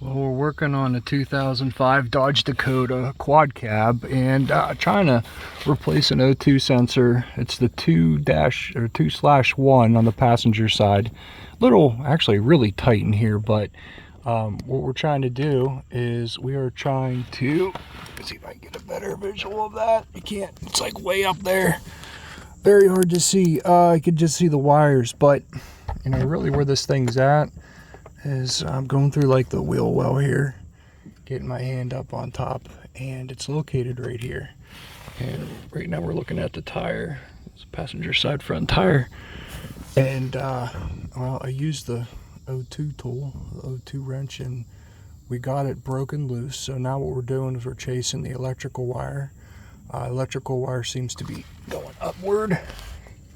Well, we're working on a 2005 Dodge Dakota quad cab and trying to replace an O2 sensor. It's the 2/1 on the passenger side. Actually really tight in here, but what we're trying to do is we are trying to, let's see if I can get a better visual of that. You can't, it's like way up there. Very hard to see. I could just see the wires, but you know, really where this thing's at is I'm going through like the wheel well here, getting my hand up on top, and it's located right here. And right now we're looking at the tire. It's a passenger side front tire. And well, I used the O2 tool, the O2 wrench, and we got it broken loose. So now what we're doing is we're chasing the electrical wire. Electrical wire seems to be going upward,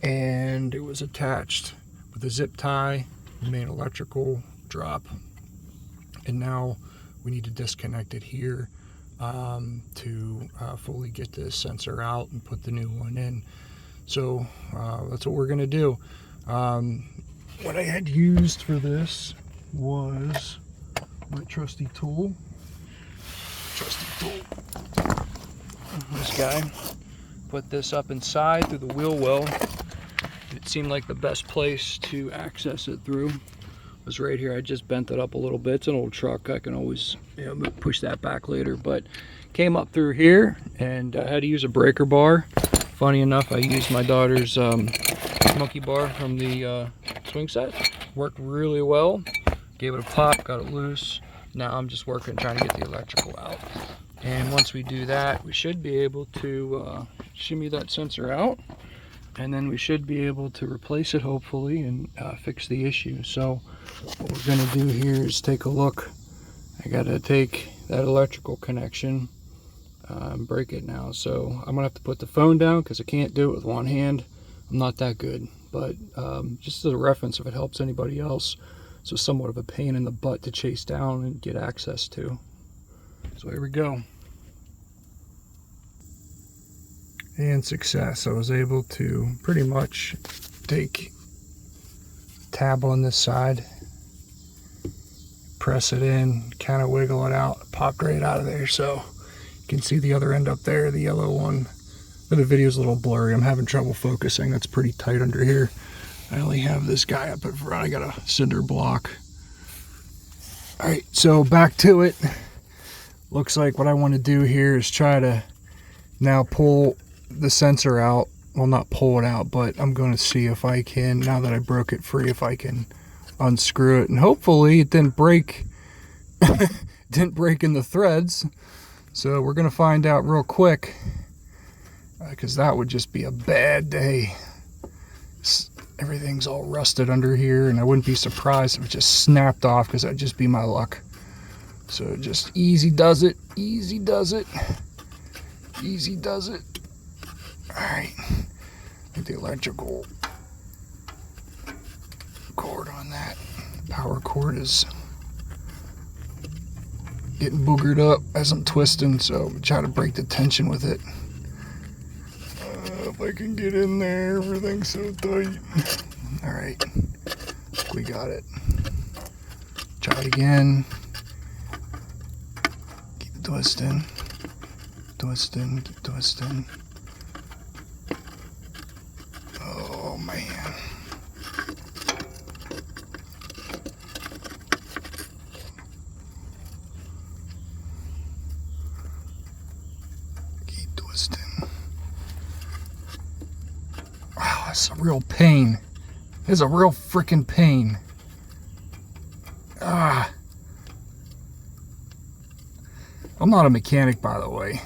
and it was attached with a zip tie, the main electrical drop, and now we need to disconnect it here to fully get this sensor out and put the new one in. So that's what we're gonna do. What I had used for this was my trusty tool. This guy. Put this up inside through the wheel well. It seemed like the best place to access it through was right here. I just bent it up a little bit. It's an old truck. I can always, you know, push that back later, but came up through here and I had to use a breaker bar. Funny enough, I used my daughter's monkey bar from the swing set. Worked really well. Gave it a pop, got it loose. Now I'm just trying to get the electrical out. And once we do that, we should be able to shimmy that sensor out, and then we should be able to replace it hopefully and fix the issue. So what we're gonna do here is take a look. I gotta take that electrical connection and break it now. So I'm gonna have to put the phone down because I can't do it with one hand. I'm not that good, but just as a reference, if it helps anybody else. So somewhat of a pain in the butt to chase down and get access to. So here we go. And success. I was able to pretty much take tab on this side, press it in, kind of wiggle it out, it popped right out of there. So you can see the other end up there, the yellow one. But the video's a little blurry. I'm having trouble focusing. That's pretty tight under here. I only have this guy up in front. I got a cinder block. All right, so back to it. Looks like what I want to do here is try to now pull the sensor out. Well, not pull it out, but I'm going to see if I can, now that I broke it free, if I can unscrew it. And hopefully it didn't break, didn't break in the threads. So we're going to find out real quick, because that would just be a bad day. Everything's all rusted under here, and I wouldn't be surprised if it just snapped off, because that'd just be my luck. So just easy does it, easy does it, easy does it. All right, get the electrical cord on that. Power cord is getting boogered up as I'm twisting, so I'm trying to break the tension with it. If I can get in there, everything's so tight. All right, we got it. Try it again. Keep twisting, twisting, keep twisting. Oh man. Keep twisting. Wow, that's a real pain. It's a real freaking pain. I'm not a mechanic, by the way.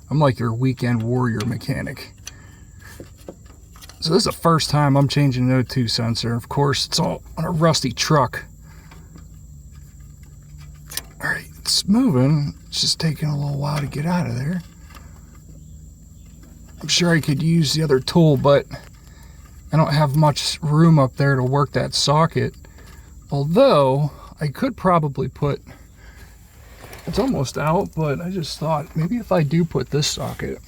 I'm like your weekend warrior mechanic. So this is the first time I'm changing an O2 sensor. Of course, it's all on a rusty truck. All right, it's moving. It's just taking a little while to get out of there. I'm sure I could use the other tool, but I don't have much room up there to work that socket. Although, I could probably put, it's almost out, but I just thought maybe if I do put this socket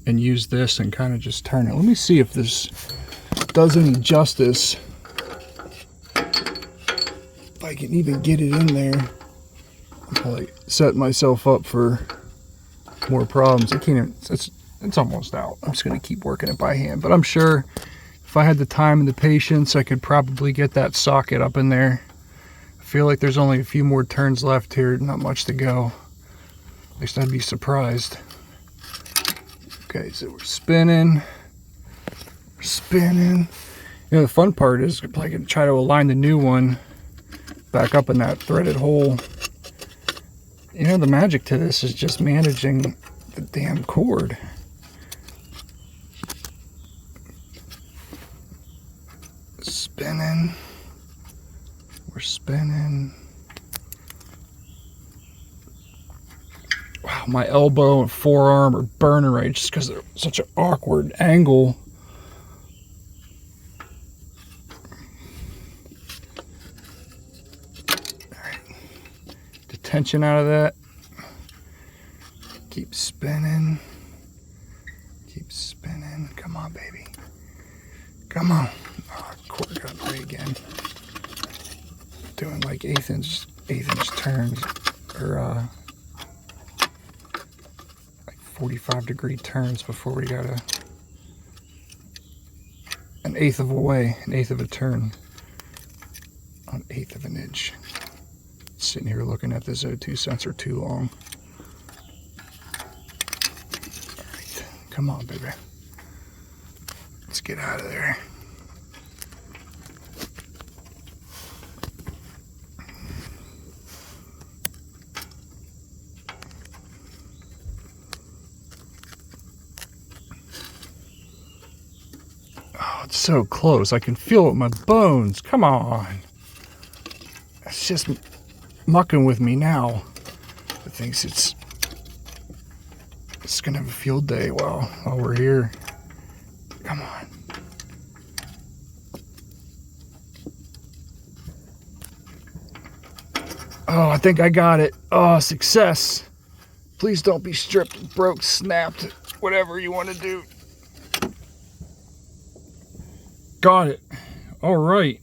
and use this and kind of just turn it. Let me see if this does any justice if I can even get it in there, I'll probably set myself up for more problems. I can't even, it's almost out. I'm just gonna keep working it by hand, but I'm sure if I had the time and the patience, I could probably get that socket up in there. I feel like there's only a few more turns left here, not much to go. At least I'd be surprised. Okay, so we're spinning. We're spinning. You know, the fun part is I can try to align the new one back up in that threaded hole. You know, the magic to this is just managing the damn cord. Spinning. We're spinning. Wow, my elbow and forearm are burning right just because they're such an awkward angle. All right. The tension out of that. Keep spinning. Keep spinning. Come on, baby. Come on. Oh, cord got free again. Doing like eighth inch turns, or like 45-degree turns before we got an eighth of a way, an eighth of a turn, an eighth of an inch. Sitting here looking at this O2 sensor too long. All right, come on, baby. Let's get out of there. Oh, it's so close. I can feel it with my bones. Come on. It's just mucking with me now. It thinks it's gonna have a field day while we're here. Come on. Oh, I think I got it. Oh, success. Please don't be stripped, broke, snapped, whatever you want to do. Got it. All right.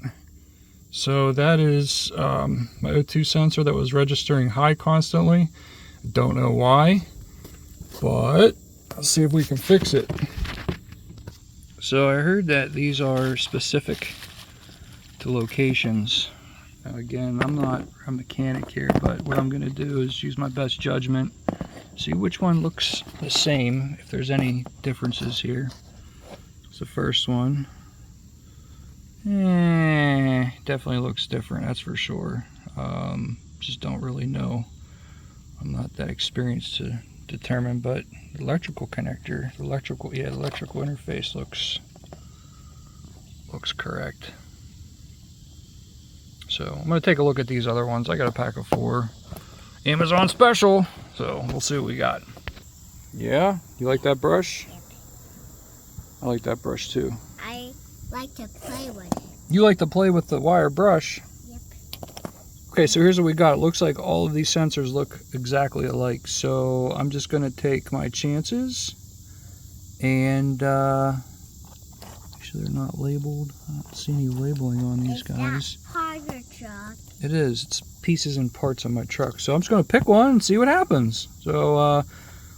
So that is my O2 sensor that was registering high constantly. Don't know why, but let's see if we can fix it. So I heard that these are specific to locations. Now again, I'm not a mechanic here, but what I'm going to do is use my best judgment, see which one looks the same, if there's any differences here. It's the first one. Definitely looks different, that's for sure. Just don't really know. I'm not that experienced to determine, but the electrical connector, the electrical interface looks correct. So I'm gonna take a look at these other ones. I got a pack of 4, Amazon special, so we'll see what we got. Yeah, you like that brush? I like that brush too. I like to play with it. You like to play with the wire brush? Yep. Okay, so here's what we got. It looks like all of these sensors look exactly alike. So I'm just gonna take my chances, and actually they're not labeled. I don't see any labeling on these guys. Part of your truck. It is. It's pieces and parts of my truck. So I'm just gonna pick one and see what happens. So I'm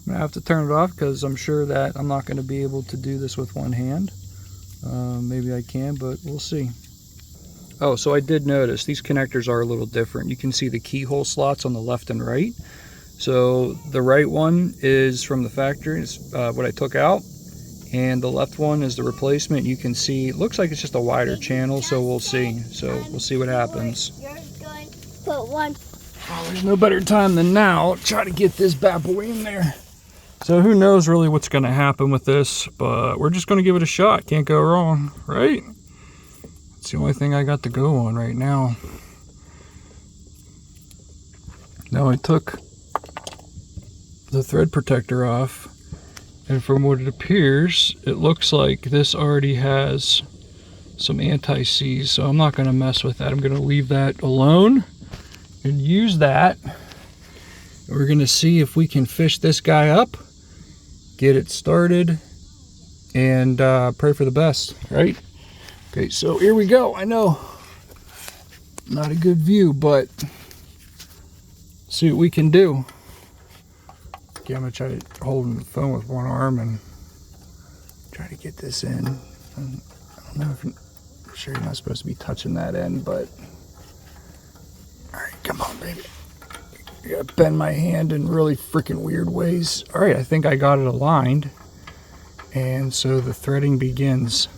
gonna have to turn it off because I'm sure that I'm not gonna be able to do this with one hand. Maybe I can, but we'll see. Oh, so I did notice these connectors are a little different. You can see the keyhole slots on the left and right. So the right one is from the factory, it's what I took out, and the left one is the replacement. You can see it looks like it's just a wider channel, so we'll see. So we'll see what happens. You're going to put one. Oh, there's no better time than now. I'll try to get this bad boy in there. So who knows really what's going to happen with this, but we're just going to give it a shot. Can't go wrong, right? It's the only thing I got to go on right now. Now I took the thread protector off, and from what it appears, it looks like this already has some anti-seize, so I'm not going to mess with that. I'm going to leave that alone and use that. We're going to see if we can fish this guy up, get it started, and pray for the best, right? Okay, so here we go. I know Not a good view, but see what we can do. Okay, I'm gonna try to hold the phone with one arm and try to get this in. I don't know if I'm sure you're not supposed to be touching that end, but all right, come on, baby. I gotta bend my hand in really freaking weird ways. All right, I think I got it aligned, and so the threading begins.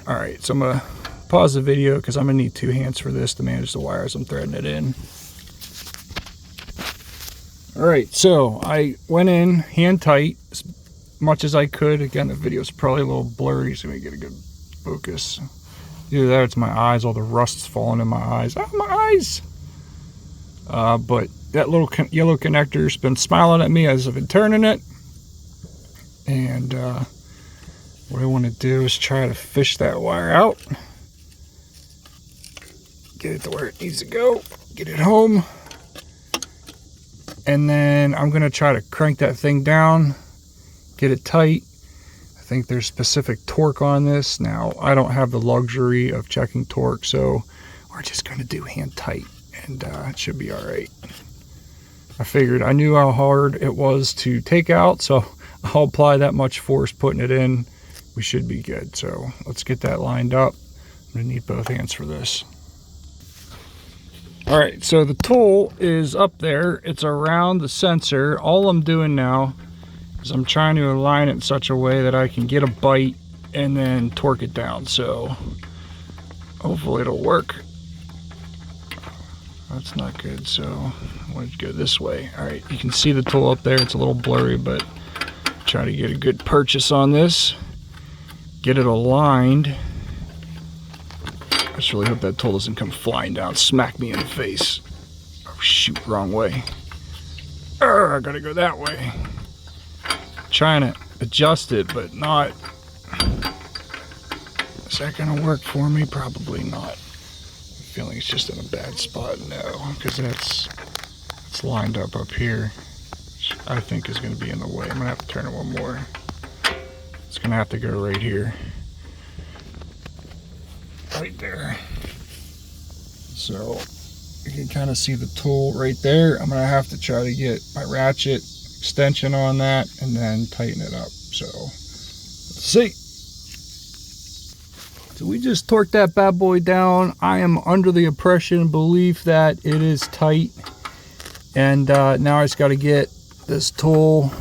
All right, so I'm gonna pause the video because I'm gonna need 2 hands for this to manage the wires. I'm threading it in. All right, so I went in hand tight as much as I could. Again, the video's probably a little blurry, so let me get a good focus. Either that or it's my eyes. All the rust's falling in my eyes. Ah, my eyes! But that little yellow connector's been smiling at me as I've been turning it. And what I want to do is try to fish that wire out. Get it to where it needs to go. Get it home. And then I'm going to try to crank that thing down. Get it tight. I think there's specific torque on this. Now, I don't have the luxury of checking torque, so we're just going to do hand tight. And it should be all right. I knew how hard it was to take out, so I'll apply that much force putting it in. We should be good. So let's get that lined up. I'm gonna need both hands for this. All right, so the tool is up there. It's around the sensor. All I'm doing now is I'm trying to align it in such a way that I can get a bite and then torque it down. So hopefully it'll work. That's not good, so I want to go this way. All right, you can see the tool up there. It's a little blurry, but try to get a good purchase on this. Get it aligned. I just really hope that tool doesn't come flying down, smack me in the face. Oh shoot, wrong way. I gotta go that way. Trying to adjust it, but not. Is that gonna work for me? Probably not. Feeling it's just in a bad spot. No, because it's lined up here, which I think is going to be in the way. I'm gonna have to turn it one more. It's gonna have to go right here, right there. So you can kind of see the tool right there. I'm gonna have to try to get my ratchet extension on that and then tighten it up. So let's see. So we just torqued that bad boy down. I am under the impression and belief that it is tight. And now I just got to get this tool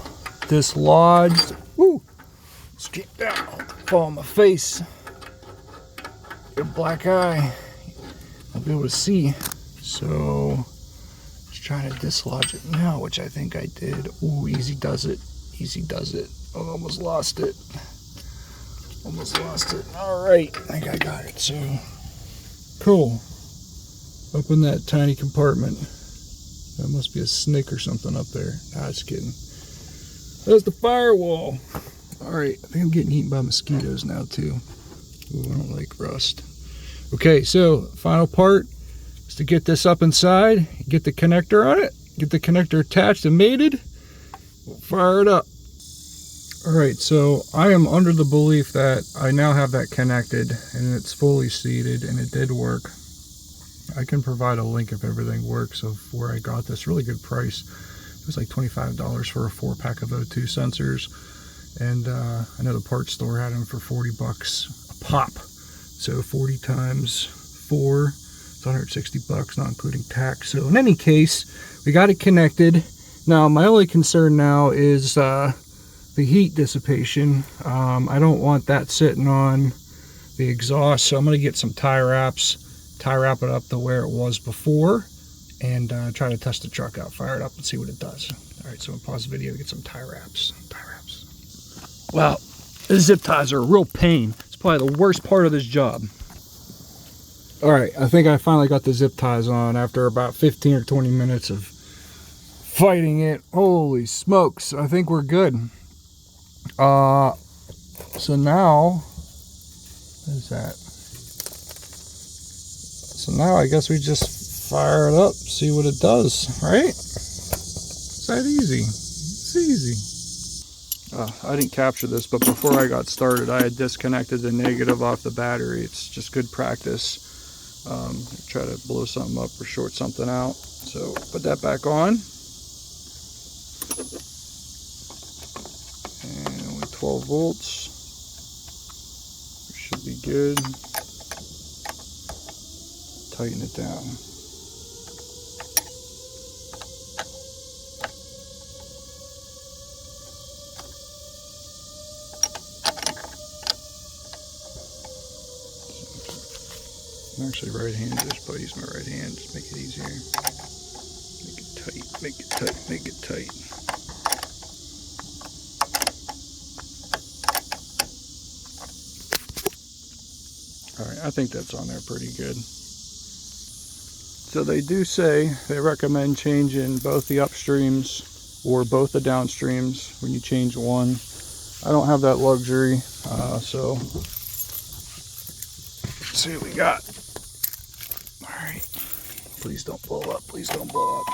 dislodged. Woo! Let's keep that. Fall on my face. Get a black eye. I'll be able to see. So just trying to dislodge it now, which I think I did. Ooh, easy does it. Easy does it. Oh, almost lost it. Almost lost it. All right, I think I got it. So cool. Open that tiny compartment. That must be a snake or something up there. Nah, just kidding. That's the firewall. All right, I think I'm getting eaten by mosquitoes now too. Ooh, I don't like rust. Okay, so final part is to get this up inside, get the connector on it, get the connector attached and mated. We'll fire it up. All right, so I am under the belief that I now have that connected and it's fully seated and it did work. I can provide a link if everything works of where I got this. Really good price. It was like $25 for a 4-pack of O2 sensors. And I know the parts store had them for 40 bucks a pop. So 40 times 4, it's 160 bucks, not including tax. So in any case, we got it connected. Now, my only concern now is the heat dissipation. I don't want that sitting on the exhaust, so I'm going to get some tie wrap it up to where it was before, and try to test the truck out, fire it up, and see what it does. All right, so we'll pause the video to get some tie wraps. Wow, the zip ties are a real pain. It's probably the worst part of this job. All right, I think I finally got the zip ties on after about 15 or 20 minutes of fighting it. Holy smokes, I think we're good. So now, what is that? So now I guess we just fire it up, see what it does, right? It's that easy. It's easy. I didn't capture this, but before I got started, I had disconnected the negative off the battery. It's just good practice. Try to blow something up or short something out. So put that back on. And only 12 volts. Should be good. Tighten it down. I'm actually right-handed, but I use my right hand. Just make it easier. Make it tight, make it tight, make it tight. Alright, I think that's on there pretty good. So they do say, they recommend changing both the upstreams or both the downstreams when you change one. I don't have that luxury, so let's see what we got. Alright, please don't blow up, please don't blow up.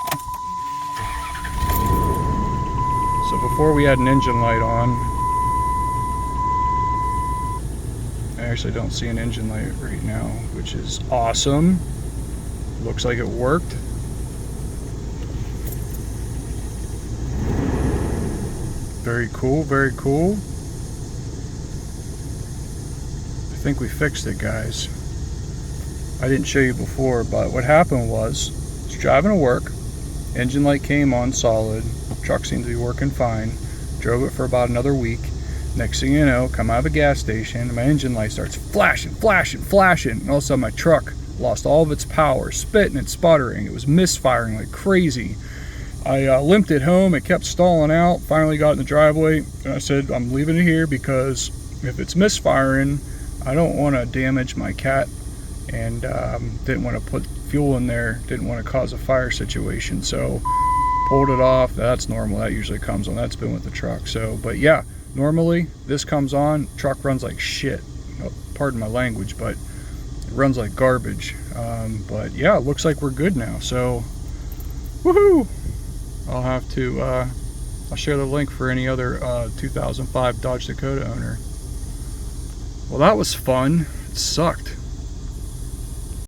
So before we had an engine light on, I actually don't see an engine light right now, which is awesome. Looks like it worked. Very cool, very cool. I think we fixed it, guys. I didn't show you before, but what happened was, I was driving to work, engine light came on solid, truck seemed to be working fine, drove it for about another week. Next thing you know, come out of a gas station, and my engine light starts flashing, flashing, flashing, and all of a sudden my truck lost all of its power, spitting and sputtering. It was misfiring like crazy. I limped it home, it kept stalling out, finally got in the driveway, and I said, I'm leaving it here because if it's misfiring, I don't want to damage my cat, and didn't want to put fuel in there, didn't want to cause a fire situation, so pulled it off. That's normal, that usually comes on, that's been with the truck. So, but yeah, normally this comes on, truck runs like shit, pardon my language, but it runs like garbage. But yeah, it looks like we're good now, so woohoo! I'll have to I'll share the link for any other 2005 Dodge Dakota owner. Well, that was fun. It sucked.